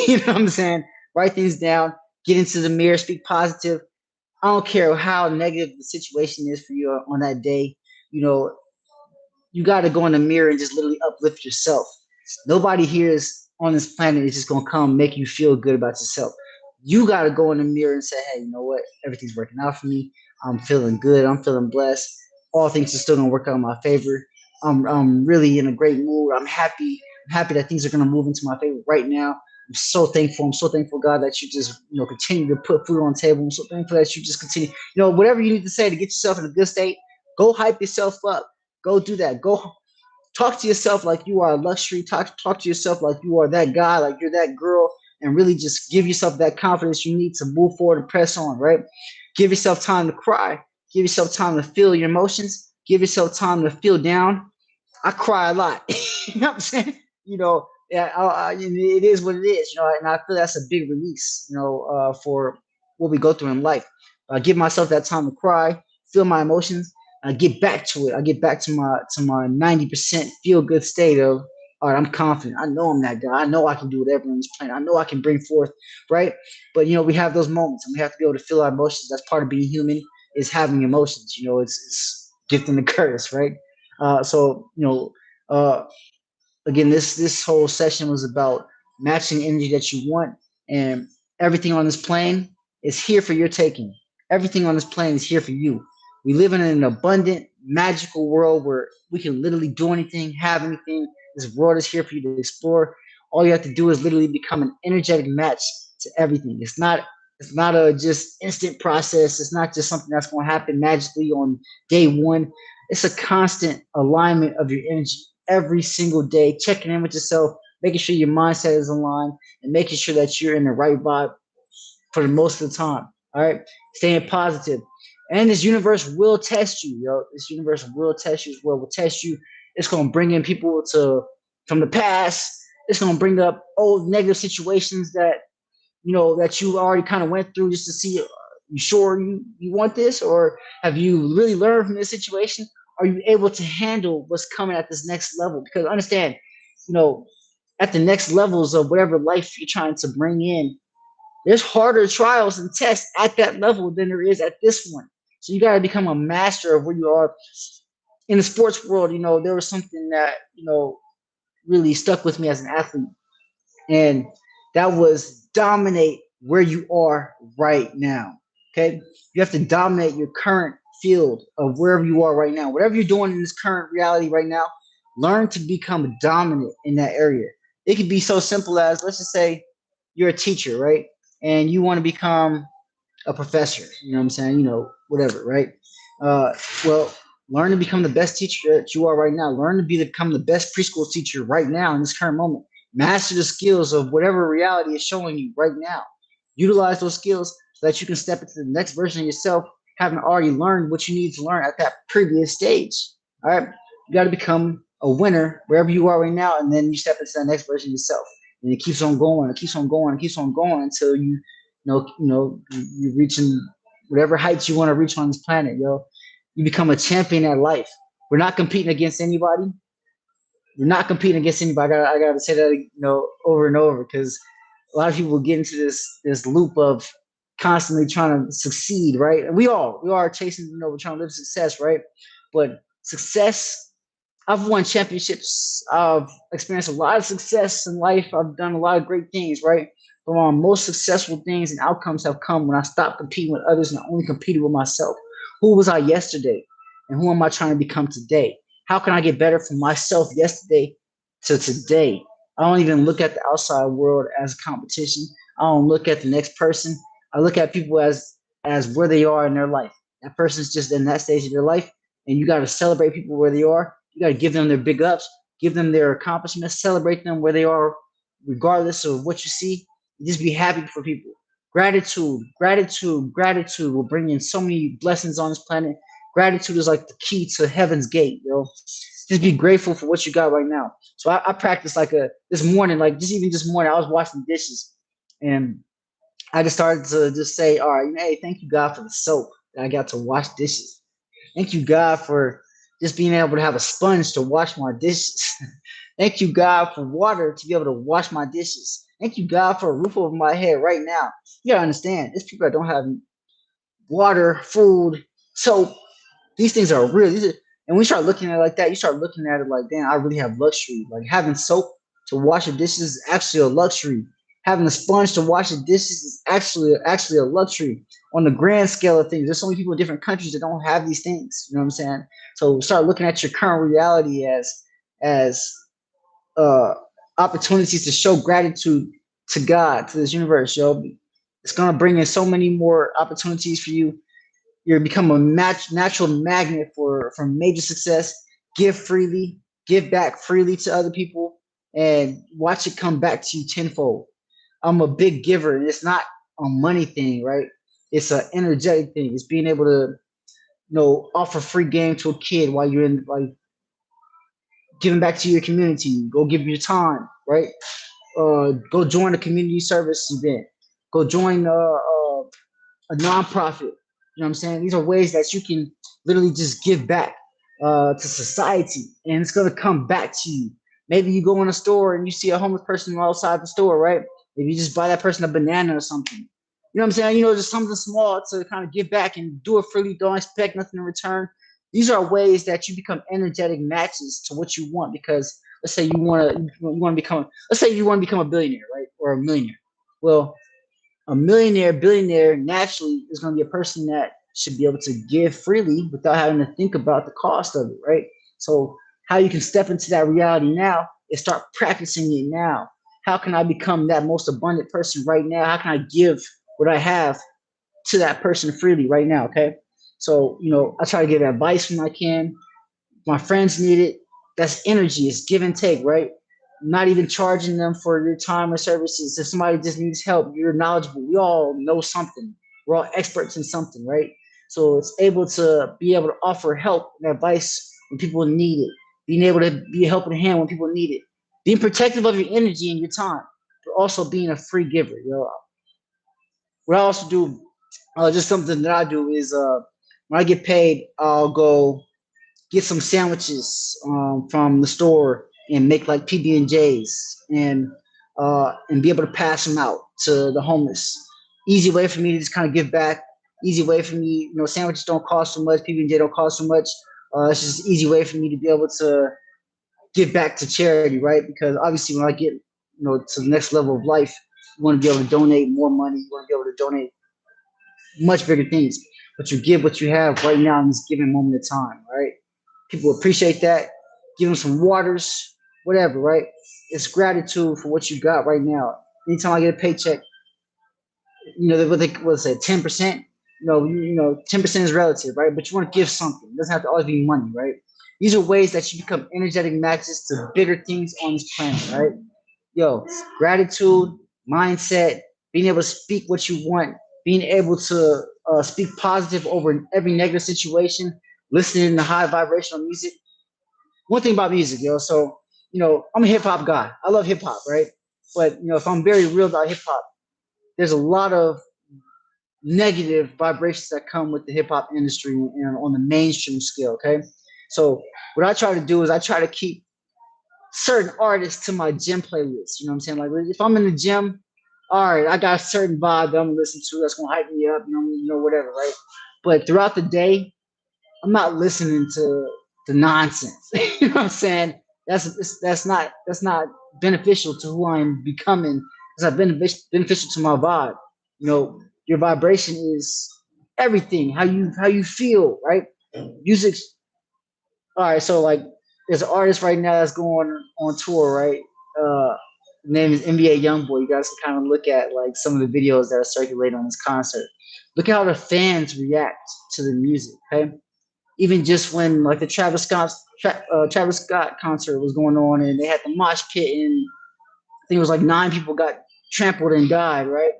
You know what I'm saying? Write things down. Get into the mirror. Speak positive. I don't care how negative the situation is for you on that day. You know, you got to go in the mirror and just literally uplift yourself. Nobody here is on this planet is just gonna come make you feel good about yourself. You got to go in the mirror and say, "Hey, you know what? Everything's working out for me. I'm feeling good. I'm feeling blessed. All things are still gonna work out in my favor. I'm really in a great mood. I'm happy. I'm happy that things are gonna move into my favor right now. I'm so thankful. I'm so thankful, God, that you just continue to put food on the table. I'm so thankful that you just continue. Whatever you need to say to get yourself in a good state, go hype yourself up. Go do that. Go talk to yourself like you are a luxury. Talk to yourself like you are that guy, like you're that girl, and really just give yourself that confidence you need to move forward and press on. Right? Give yourself time to cry. Give yourself time to feel your emotions. Give yourself time to feel down. I cry a lot. You know what I'm saying? Yeah, it is what it is. And I feel that's a big release. For what we go through in life. I give myself that time to cry, feel my emotions. I get back to it. I get back to my 90% feel good state of, all right, I'm confident. I know I'm that guy. I know I can do whatever on this planet. I know I can bring forth, right? But we have those moments, and we have to be able to feel our emotions. That's part of being human, is having emotions. It's gift and a curse, right? So uh, again, this whole session was about matching the energy that you want, and everything on this plane is here for your taking. Everything on this plane is here for you. We live in an abundant, magical world where we can literally do anything, have anything. This world is here for you to explore. All you have to do is literally become an energetic match to everything. It's not a just instant process. It's not just something that's going to happen magically on day one. It's a constant alignment of your energy every single day, checking in with yourself, making sure your mindset is aligned, and making sure that you're in the right vibe for the most of the time. All right, staying positive. And this universe will test you, yo. This universe will test you. This world will test you. It's gonna bring in people from the past. It's gonna bring up old negative situations that you already kind of went through just to see, you sure you want this, or have you really learned from this situation? Are you able to handle what's coming at this next level? Because understand, you know at the next levels of whatever life you're trying to bring in, there's harder trials and tests at that level than there is at this one. So you got to become a master of where you are. In the sports world, there was something that really stuck with me as an athlete, and that was dominate where you are right now. Okay, you have to dominate your current field of wherever you are right now. Whatever you're doing in this current reality right now, learn to become dominant in that area. It could be so simple as, let's just say you're a teacher, right? And you want to become a professor. You know what I'm saying? Whatever, right? Uh, well, learn to become the best teacher that you are right now. Learn to become the best preschool teacher right now in this current moment. Master the skills of whatever reality is showing you right now. Utilize those skills so that you can step into the next version of yourself, having already learned what you need to learn at that previous stage. All right, you got to become a winner wherever you are right now, and then you step into the next version of yourself. And it keeps on going, it keeps on going, it keeps on going until you're reaching whatever heights you want to reach on this planet, yo. You become a champion at life. We're not competing against anybody. We're not competing against anybody. I gotta say that over and over, because a lot of people get into this loop of constantly trying to succeed, right? And we are chasing, we're trying to live success, right? But success, I've won championships. I've experienced a lot of success in life. I've done a lot of great things, right? But my most successful things and outcomes have come when I stopped competing with others and I only competed with myself. Who was I yesterday? And who am I trying to become today? How can I get better from myself yesterday to today? I don't even look at the outside world as a competition. I don't look at the next person. I look at people as where they are in their life. That person's just in that stage of their life, and you got to celebrate people where they are. You got to give them their big ups, give them their accomplishments, celebrate them where they are, regardless of what you see. Just be happy for people. Gratitude, gratitude, gratitude will bring in so many blessings on this planet. Gratitude is like the key to heaven's gate, yo. Just be grateful for what you got right now. So I practiced like this morning, like just even this morning, I was washing dishes and I just started to just say, all right, hey, thank you God for the soap that I got to wash dishes. Thank you God for just being able to have a sponge to wash my dishes. Thank you God for water to be able to wash my dishes. Thank you God for a roof over my head right now. You gotta understand, there's people that don't have water, food, soap. These things are real. And when you start looking at it like that, you start looking at it like, damn, I really have luxury. Like having soap to wash your dishes is actually a luxury. Having a sponge to wash your dishes is actually a luxury. On the grand scale of things, there's so many people in different countries that don't have these things. You know what I'm saying? So start looking at your current reality as uh, opportunities to show gratitude to God, to this universe, yo. It's gonna bring in so many more opportunities for you. You're become a natural magnet for major success. Give freely, give back freely to other people, and watch it come back to you tenfold. I'm a big giver, and it's not a money thing, right? It's an energetic thing. It's being able to, offer free game to a kid while you're in, like, giving back to your community. Go give your time, right? Go join a community service event. Go join a nonprofit. You know what I'm saying? These are ways that you can literally just give back to society, and it's gonna come back to you. Maybe you go in a store and you see a homeless person outside the store, right? Maybe you just buy that person a banana or something. You know what I'm saying? Just something small to kind of give back and do it freely. Don't expect nothing in return. These are ways that you become energetic matches to what you want. Because let's say you want to become, let's say you want to become a billionaire, right, or a millionaire. Well, a millionaire, billionaire naturally is going to be a person that should be able to give freely without having to think about the cost of it, right? So, how you can step into that reality now is start practicing it now. How can I become that most abundant person right now? How can I give what I have to that person freely right now? Okay. So, I try to give advice when I can. My friends need it. That's energy. It's give and take, right? Not even charging them for your time or services. If somebody just needs help, you're knowledgeable. We all know something. We're all experts in something, right? So it's able to be able to offer help and advice when people need it. Being able to be a helping hand when people need it. Being protective of your energy and your time, but also being a free giver. What I also do, just something that I do is when I get paid, I'll go get some sandwiches from the store and make like PB and J's and be able to pass them out to the homeless. Easy way for me to just kind of give back. Easy way for me, sandwiches don't cost so much. PB and J don't cost so much. It's just an easy way for me to be able to give back to charity, right? Because obviously, when I get to the next level of life, you want to be able to donate more money. You want to be able to donate much bigger things. But you give what you have right now in this given moment of time, right? People appreciate that. Give them some waters, whatever, right? It's gratitude for what you got right now. Anytime I get a paycheck, what say 10%. 10% is relative, right? But you want to give something. It doesn't have to always be money, right? These are ways that you become energetic matches to bigger things on this planet, right? Yo, gratitude, mindset, being able to speak what you want, being able to speak positive over every negative situation, listening to high vibrational music. One thing about music, so, I'm a hip hop guy. I love hip hop, right? But, if I'm very real about hip hop, there's a lot of negative vibrations that come with the hip hop industry and on the mainstream scale, okay? So, what I try to do is I try to keep certain artists to my gym playlist. You know what I'm saying? Like if I'm in the gym, all right, I got a certain vibe that I'm gonna listen to that's gonna hype me up, whatever, right? But throughout the day, I'm not listening to the nonsense. You know what I'm saying? That's not beneficial to who I'm becoming It's like beneficial to my vibe. You know, your vibration is everything. How you feel, right? Music. All right, so like there's an artist right now that's going on tour, right? His name is NBA YoungBoy. You guys can kind of look at like some of the videos that are circulating on this concert. Look at how the fans react to the music. Okay, even just when like the Travis Scott concert was going on and they had the mosh pit and I think it was like 9 people got trampled and died. Right,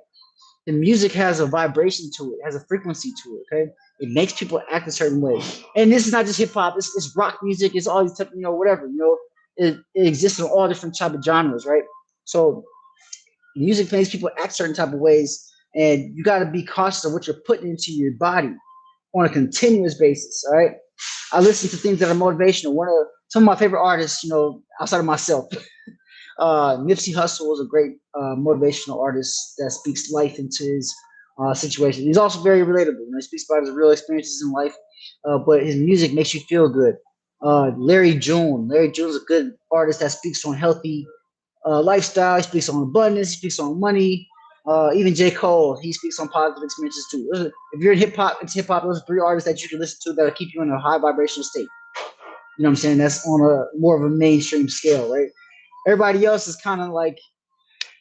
the music has a vibration to it, has a frequency to it. Okay, it makes people act a certain way. And this is not just hip hop; it's rock music. It's all these type, whatever. It exists in all different type of genres, right? So music makes people act certain type of ways, and you got to be cautious of what you're putting into your body on a continuous basis. All right, I listen to things that are motivational. One of some of my favorite artists, outside of myself, Nipsey Hussle is a great motivational artist that speaks life into his situation. He's also very relatable. He speaks about his real experiences in life, but his music makes you feel good. Larry June is a good artist that speaks on healthy lifestyle. He speaks on abundance. He speaks on money. Even J. Cole, he speaks on positive experiences too. If you're in hip hop, it's hip hop. Those are 3 artists that you can listen to that'll keep you in a high vibrational state. You know what I'm saying? That's on a more of a mainstream scale, right? Everybody else is kind of like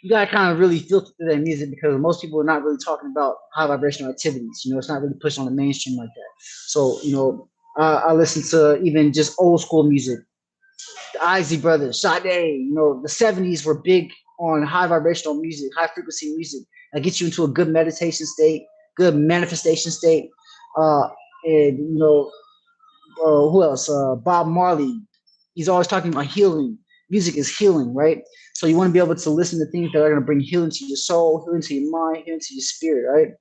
you gotta kind of really filter through that music because most people are not really talking about high vibrational activities. It's not really pushed on the mainstream like that. So I listen to even just old school music, the Isley Brothers, Sade. The '70s were big on high vibrational music, high frequency music that gets you into a good meditation state, good manifestation state. Uh, and who else? Bob Marley. He's always talking about healing. Music is healing, right? So you want to be able to listen to things that are going to bring healing to your soul, healing to your mind, healing to your spirit, right?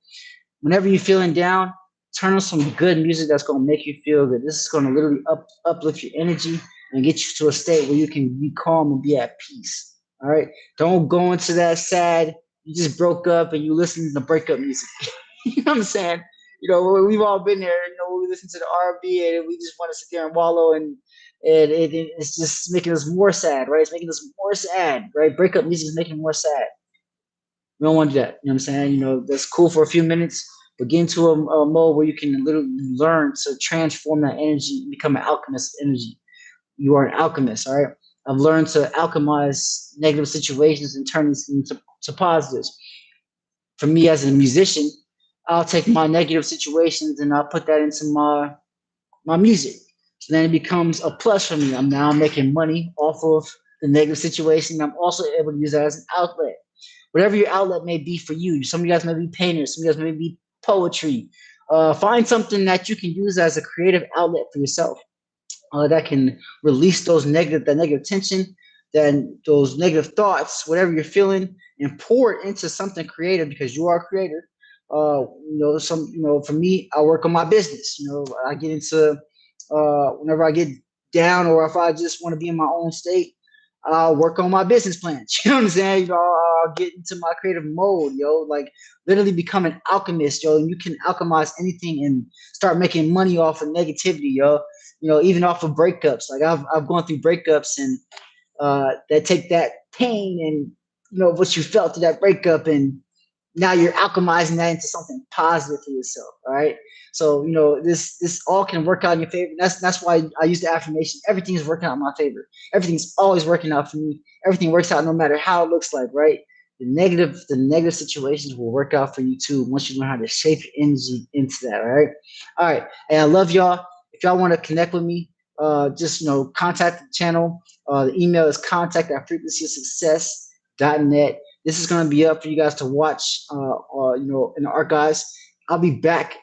Whenever you're feeling down, turn on some good music that's going to make you feel good. This is going to literally uplift your energy and get you to a state where you can be calm and be at peace. All right. Don't go into that sad, you just broke up and you listen to breakup music. You know what I'm saying? We've all been there. We listen to the R&B and we just want to sit there and wallow and it's just making us more sad, right? It's making us more sad, right? Breakup music is making more sad. We don't want to do that. You know what I'm saying? That's cool for a few minutes, but get into a mode where you can literally learn to transform that energy, become an alchemist of energy. You are an alchemist, all right? I've learned to alchemize negative situations and turn these into positives. For me as a musician, I'll take my negative situations and I'll put that into my music. So then it becomes a plus for me. I'm now making money off of the negative situation. I'm also able to use that as an outlet. Whatever your outlet may be for you. Some of you guys may be painters, some of you guys may be poetry. Find something that you can use as a creative outlet for yourself that can release that negative tension, then those negative thoughts, whatever you're feeling, and pour it into something creative because you are a creator. For me, I work on my business. I get into whenever I get down or if I just want to be in my own state, I'll work on my business plans. You know what I'm saying? I'll get into my creative mode, like literally become an alchemist, and you can alchemize anything and start making money off of negativity, even off of breakups. Like I've gone through breakups and that take that pain and what you felt through that breakup and now you're alchemizing that into something positive for yourself. All right. So this all can work out in your favor. That's why I use the affirmation. Everything's working out in my favor. Everything's always working out for me. Everything works out no matter how it looks like. Right. The negative situations will work out for you too once you learn how to shape your energy into that. All right. All right. And I love y'all. If y'all want to connect with me, just contact the channel. The email is contact@frequencyofsuccess.net. This is going to be up for you guys to watch, in the archives. I'll be back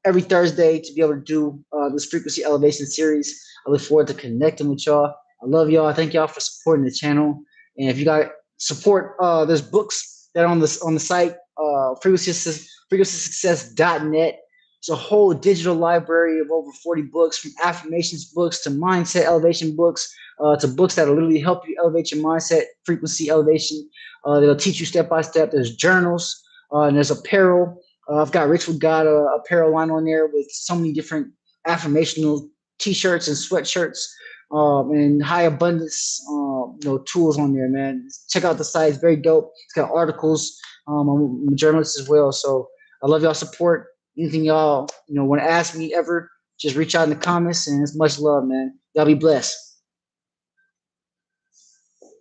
every Thursday to be able to do this frequency elevation series. I look forward to connecting with y'all. I love y'all. Thank y'all for supporting the channel. And if you got support, there's books that are on the site, frequencysuccess.net. It's a whole digital library of over 40 books, from affirmations books to mindset elevation books, to books that will literally help you elevate your mindset, frequency elevation. They'll teach you step by step. There's journals, and there's apparel. I've got Rich with God apparel line on there with so many different affirmational t-shirts and sweatshirts. and high abundance, tools on there, man. Check out the site; it's very dope. It's got articles. I'm a journalist as well, so I love y'all support. Anything y'all want to ask me ever, just reach out in the comments, and it's much love, man. Y'all be blessed.